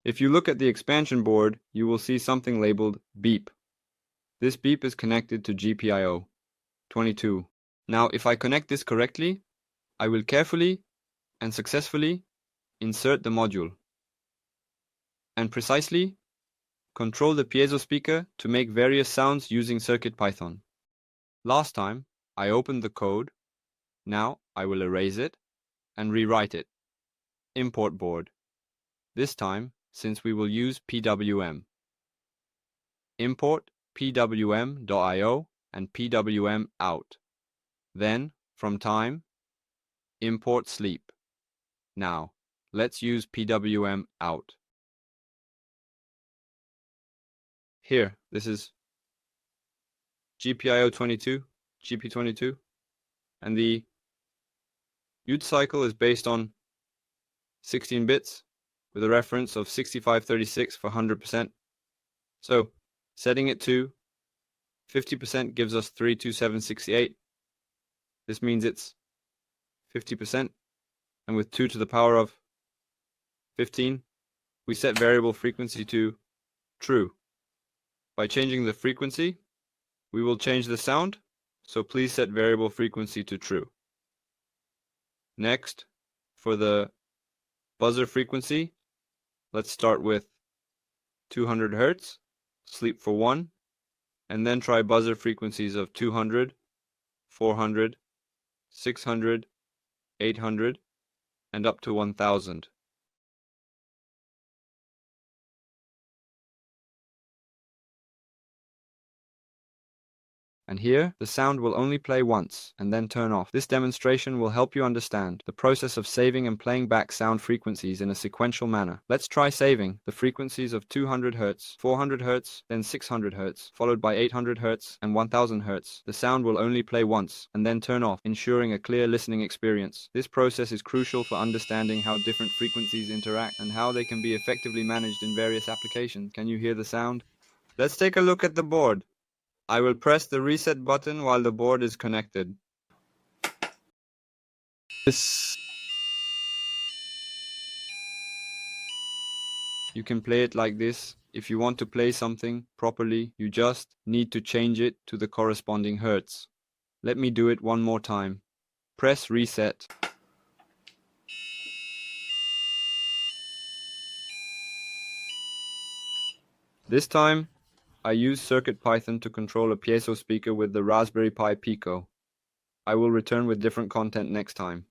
If you look at the expansion board, you will see something labeled beep. This beep is connected to GPIO 22. Now, if I connect this correctly, I will carefully and successfully insert the module and precisely control the piezo speaker to make various sounds using CircuitPython. Last time, I opened the code. Now, I will erase it and rewrite it. Import board. This time, since we will use PWM. Import pwm.io and pwm out. Then, from time, import sleep. Now, let's use pwm out. Here, this is GPIO 22, GP22, and the use cycle is based on 16 bits with a reference of 6536 for 100%. So, setting it to 50% gives us 32768. This means it's 50%, and with 2 to the power of 15, we set variable frequency to true. By changing the frequency, we will change the sound, so please set variable frequency to true. Next, for the buzzer frequency, let's start with 200 Hz, sleep for 1, and then try buzzer frequencies of 200, 400, 600, 800, and up to 1000. And here, the sound will only play once and then turn off. This demonstration will help you understand the process of saving and playing back sound frequencies in a sequential manner. Let's try saving the frequencies of 200 Hz, 400 Hz, then 600 Hz, followed by 800 Hz and 1000 Hz. The sound will only play once and then turn off, ensuring a clear listening experience. This process is crucial for understanding how different frequencies interact and how they can be effectively managed in various applications. Can you hear the sound? Let's take a look at the board. I will press the reset button while the board is connected. You can play it like this. If you want to play something properly, you just need to change it to the corresponding hertz. Let me do it one more time. Press reset. This time, I use CircuitPython to control a piezo speaker with the Raspberry Pi Pico. I will return with different content next time.